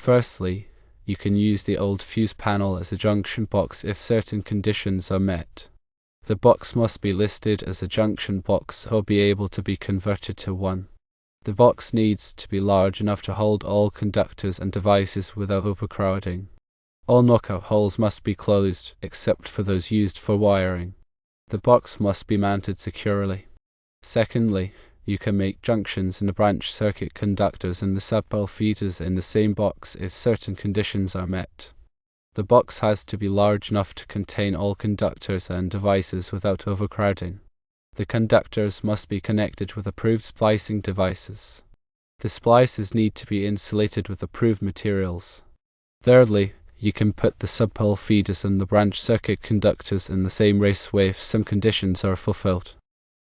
Firstly, you can use the old fuse panel as a junction box if certain conditions are met. The box must be listed as a junction box or be able to be converted to one. The box needs to be large enough to hold all conductors and devices without overcrowding. All knockout holes must be closed, except for those used for wiring. The box must be mounted securely. Secondly, you can make junctions in the branch circuit conductors and the sub-pole feeders in the same box if certain conditions are met. The box has to be large enough to contain all conductors and devices without overcrowding. The conductors must be connected with approved splicing devices. The splices need to be insulated with approved materials. Thirdly, you can put the sub-pole feeders and the branch circuit conductors in the same raceway if some conditions are fulfilled.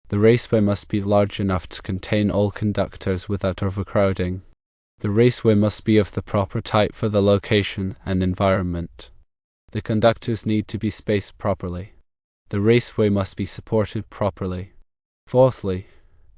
The raceway must be large enough to contain all conductors without overcrowding. The raceway must be of the proper type for the location and environment. The conductors need to be spaced properly. The raceway must be supported properly. Fourthly,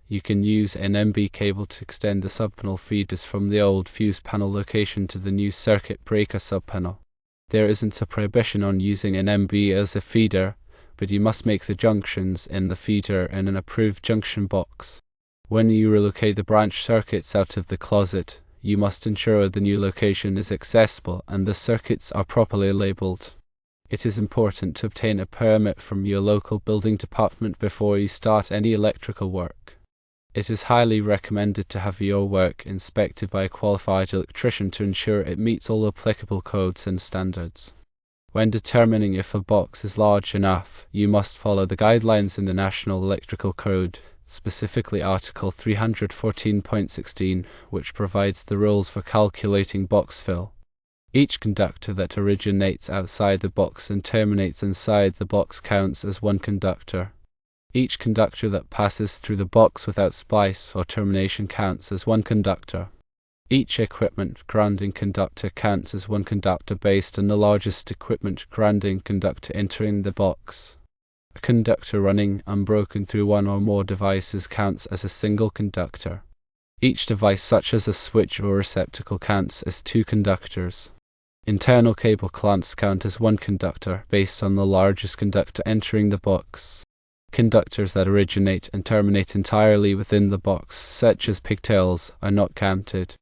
you can use an MB cable to extend the sub-panel feeders from the old fuse panel location to the new circuit breaker sub-panel. There isn't a prohibition on using an MB as a feeder, but you must make the junctions in the feeder in an approved junction box. When you relocate the branch circuits out of the closet, you must ensure the new location is accessible and the circuits are properly labeled. It is important to obtain a permit from your local building department before you start any electrical work. It is highly recommended to have your work inspected by a qualified electrician to ensure it meets all applicable codes and standards. When determining if a box is large enough, you must follow the guidelines in the National Electrical Code, specifically Article 314.16, which provides the rules for calculating box fill. Each conductor that originates outside the box and terminates inside the box counts as one conductor. Each conductor that passes through the box without splice or termination counts as one conductor. Each equipment grounding conductor counts as one conductor based on the largest equipment grounding conductor entering the box. A conductor running unbroken through one or more devices counts as a single conductor. Each device such as a switch or receptacle counts as two conductors. Internal cable clamps count as one conductor based on the largest conductor entering the box. Conductors that originate and terminate entirely within the box, such as pigtails, are not counted.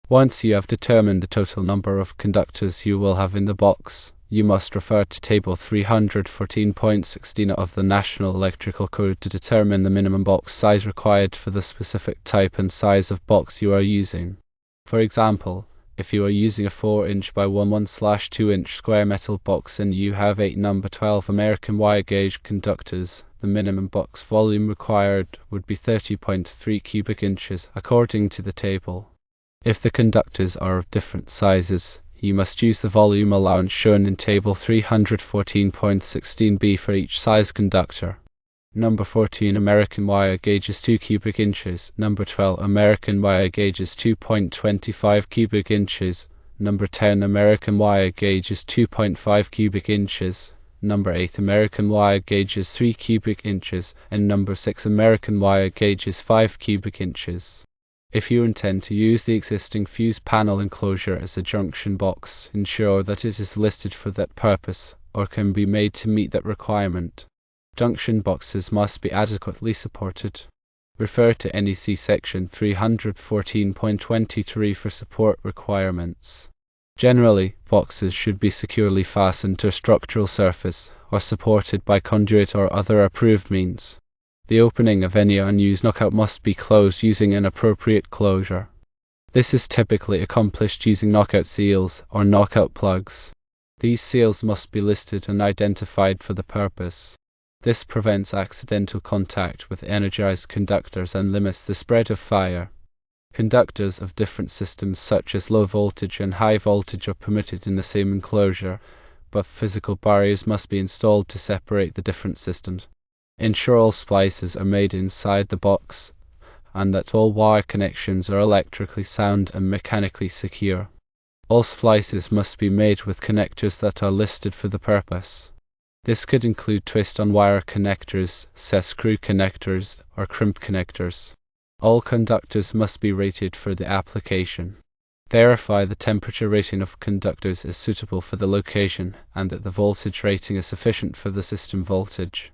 Once you have determined the total number of conductors you will have in the box, you must refer to Table 314.16 of the National Electrical Code to determine the minimum box size required for the specific type and size of box you are using. For example, if you are using a 4-inch by 1/2-inch square metal box and you have 8 number 12 American wire gauge conductors, the minimum box volume required would be 30.3 cubic inches according to the table. If the conductors are of different sizes, you must use the volume allowance shown in Table 314.16b for each size conductor. Number 14 American wire gauge is 2 cubic inches, number 12 American wire gauge is 2.25 cubic inches, number 10 American wire gauge is 2.5 cubic inches, number 8 American wire gauge is 3 cubic inches, and number 6 American wire gauge is 5 cubic inches. If you intend to use the existing fuse panel enclosure as a junction box, ensure that it is listed for that purpose or can be made to meet that requirement. Junction boxes must be adequately supported. Refer to NEC Section 314.23 for support requirements. Generally, boxes should be securely fastened to a structural surface or supported by conduit or other approved means. The opening of any unused knockout must be closed using an appropriate closure. This is typically accomplished using knockout seals or knockout plugs. These seals must be listed and identified for the purpose. This prevents accidental contact with energized conductors and limits the spread of fire. Conductors of different systems such as low voltage and high voltage are permitted in the same enclosure, but physical barriers must be installed to separate the different systems. Ensure all splices are made inside the box, and that all wire connections are electrically sound and mechanically secure. All splices must be made with connectors that are listed for the purpose. This could include twist-on wire connectors, set screw connectors, or crimp connectors. All conductors must be rated for the application. Verify the temperature rating of conductors is suitable for the location and that the voltage rating is sufficient for the system voltage.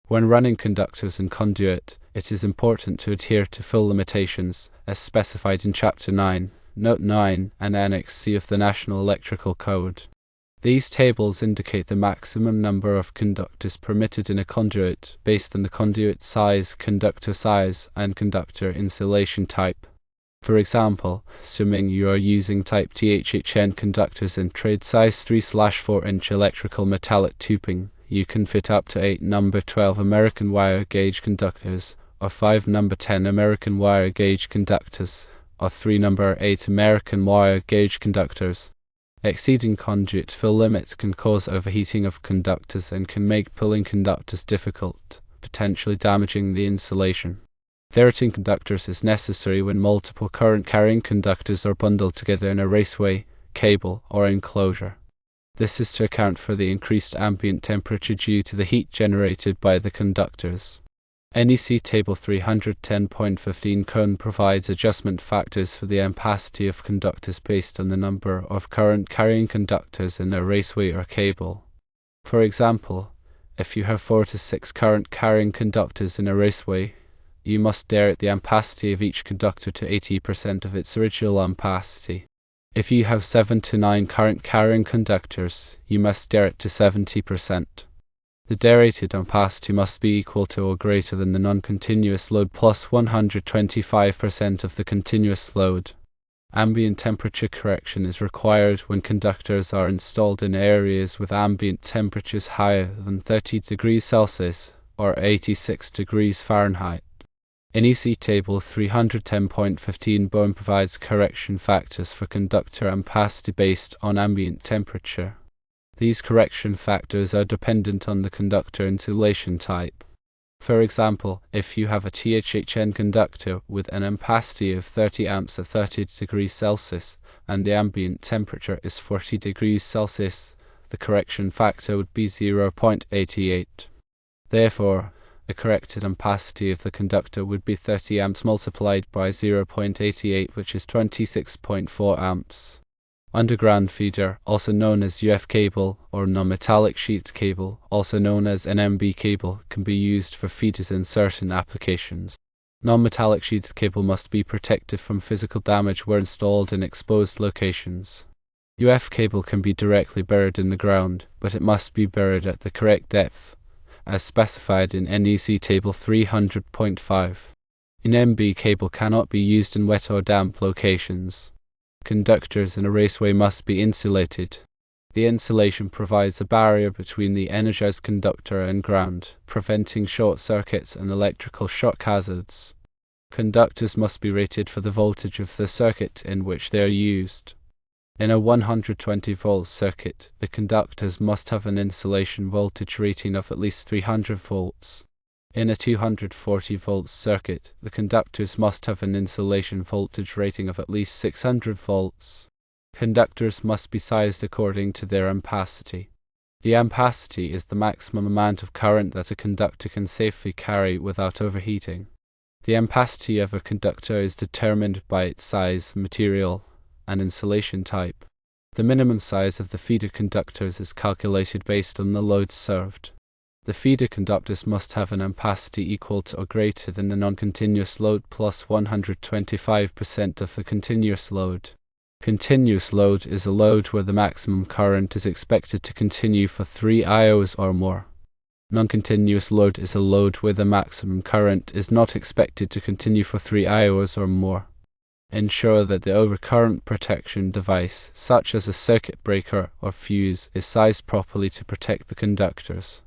When running conductors and conduit, it is important to adhere to full limitations as specified in Chapter 9, Note 9 and Annex C of the National Electrical Code. These tables indicate the maximum number of conductors permitted in a conduit based on the conduit size, and conductor insulation type. For example, assuming you are using type THHN conductors in trade size 3/4-inch electrical metallic tubing, you can fit up to 8 number 12 American wire gauge conductors, or 5 number 10 American wire gauge conductors, or 3 number 8 American wire gauge conductors. Exceeding conduit fill limits can cause overheating of conductors and can make pulling conductors difficult, potentially damaging the insulation. Verifying conductors is necessary when multiple current-carrying conductors are bundled together in a raceway, cable, or enclosure. This is to account for the increased ambient temperature due to the heat generated by the conductors. NEC Table 310.15 Cone provides adjustment factors for the ampacity of conductors based on the number of current-carrying conductors in a raceway or cable. For example, if you have 4 to 6 current-carrying conductors in a raceway, you must derate the ampacity of each conductor to 80% of its original ampacity. If you have 7 to 9 current-carrying conductors, you must derate to 70%. The derated ampacity must be equal to or greater than the non-continuous load plus 125% of the continuous load. Ambient temperature correction is required when conductors are installed in areas with ambient temperatures higher than 30 degrees Celsius or 86 degrees Fahrenheit. NEC Table 310.15 Bohm provides correction factors for conductor ampacity based on ambient temperature. These correction factors are dependent on the conductor insulation type. For example, if you have a THHN conductor with an ampacity of 30 amps at 30 degrees Celsius and the ambient temperature is 40 degrees Celsius, the correction factor would be 0.88. Therefore, the corrected ampacity of the conductor would be 30 amps multiplied by 0.88, which is 26.4 amps. Underground feeder, also known as UF cable or non-metallic sheet cable, also known as NMB cable, can be used for feeders in certain applications. Non-metallic sheet cable must be protected from physical damage where installed in exposed locations. UF cable can be directly buried in the ground, but it must be buried at the correct depth, as specified in NEC Table 300.5. NMB cable cannot be used in wet or damp locations. Conductors in a raceway must be insulated. The insulation provides a barrier between the energized conductor and ground, preventing short circuits and electrical shock hazards. Conductors must be rated for the voltage of the circuit in which they are used. In a 120-volt circuit, the conductors must have an insulation voltage rating of at least 300 volts. In a 240-volt circuit, the conductors must have an insulation voltage rating of at least 600 volts. Conductors must be sized according to their ampacity. The ampacity is the maximum amount of current that a conductor can safely carry without overheating. The ampacity of a conductor is determined by its size, material, and insulation type. The minimum size of the feeder conductors is calculated based on the load served. The feeder conductors must have an ampacity equal to or greater than the non-continuous load plus 125% of the continuous load. Continuous load is a load where the maximum current is expected to continue for 3 hours or more. Non-continuous load is a load where the maximum current is not expected to continue for 3 hours or more. Ensure that the overcurrent protection device, such as a circuit breaker or fuse, is sized properly to protect the conductors.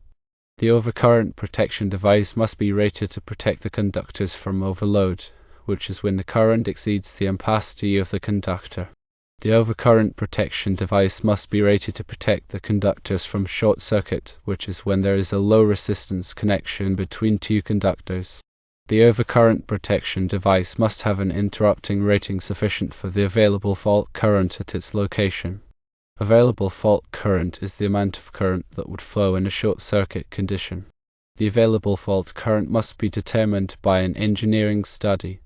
The overcurrent protection device must be rated to protect the conductors from overload, which is when the current exceeds the ampacity of the conductor. The overcurrent protection device must be rated to protect the conductors from short circuit, which is when there is a low resistance connection between two conductors. The overcurrent protection device must have an interrupting rating sufficient for the available fault current at its location. Available fault current is the amount of current that would flow in a short circuit condition. The available fault current must be determined by an engineering study.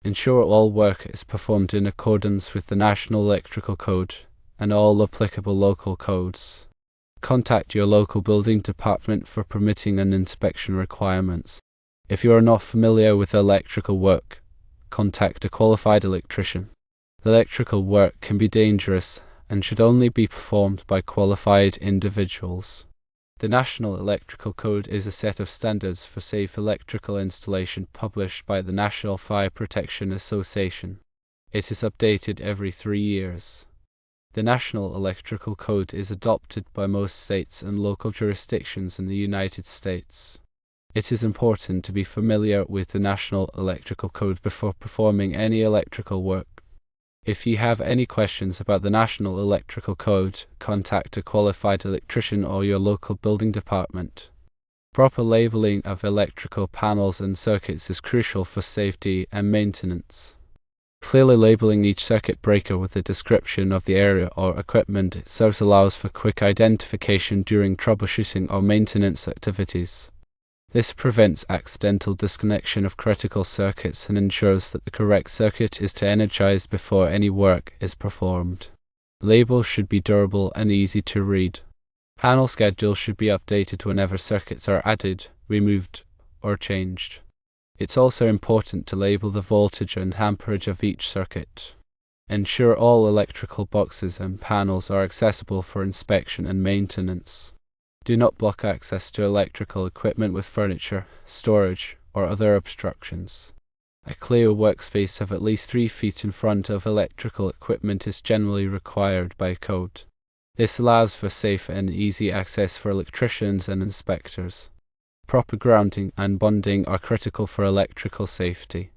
Ensure all work is performed in accordance with the National Electrical Code and all applicable local codes. Contact your local building department for permitting and inspection requirements. If you are not familiar with electrical work, contact a qualified electrician. The electrical work can be dangerous and should only be performed by qualified individuals. The National Electrical Code is a set of standards for safe electrical installation published by the National Fire Protection Association. It is updated every 3 years. The National Electrical Code is adopted by most states and local jurisdictions in the United States. It is important to be familiar with the National Electrical Code before performing any electrical work. If you have any questions about the National Electrical Code, contact a qualified electrician or your local building department. Proper labeling of electrical panels and circuits is crucial for safety and maintenance. Clearly labeling each circuit breaker with a description of the area or equipment it serves allows for quick identification during troubleshooting or maintenance activities. This prevents accidental disconnection of critical circuits and ensures that the correct circuit is energized before any work is performed. Labels should be durable and easy to read. Panel schedules should be updated whenever circuits are added, removed, or changed. It's also important to label the voltage and amperage of each circuit. Ensure all electrical boxes and panels are accessible for inspection and maintenance. Do not block access to electrical equipment with furniture, storage, or other obstructions. A clear workspace of at least 3 feet in front of electrical equipment is generally required by code. This allows for safe and easy access for electricians and inspectors. Proper grounding and bonding are critical for electrical safety.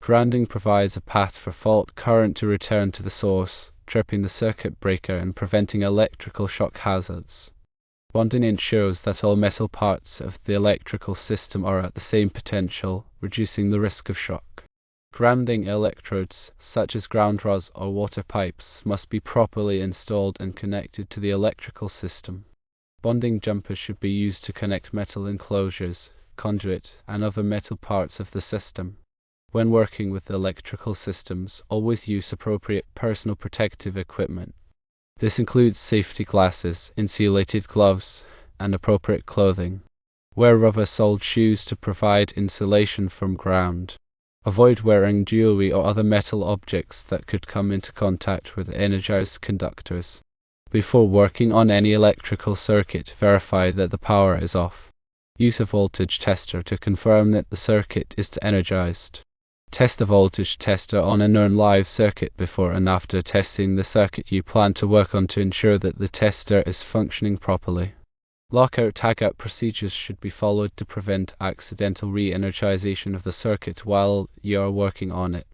Grounding provides a path for fault current to return to the source, tripping the circuit breaker and preventing electrical shock hazards. Bonding ensures that all metal parts of the electrical system are at the same potential, reducing the risk of shock. Grounding electrodes, such as ground rods or water pipes, must be properly installed and connected to the electrical system. Bonding jumpers should be used to connect metal enclosures, conduit, and other metal parts of the system. When working with electrical systems, always use appropriate personal protective equipment. This includes safety glasses, insulated gloves, and appropriate clothing. Wear rubber-soled shoes to provide insulation from ground. Avoid wearing jewelry or other metal objects that could come into contact with energized conductors. Before working on any electrical circuit, verify that the power is off. Use a voltage tester to confirm that the circuit is energized. Test the voltage tester on a known live circuit before and after testing the circuit you plan to work on to ensure that the tester is functioning properly. Lockout-tagout procedures should be followed to prevent accidental re-energization of the circuit while you are working on it.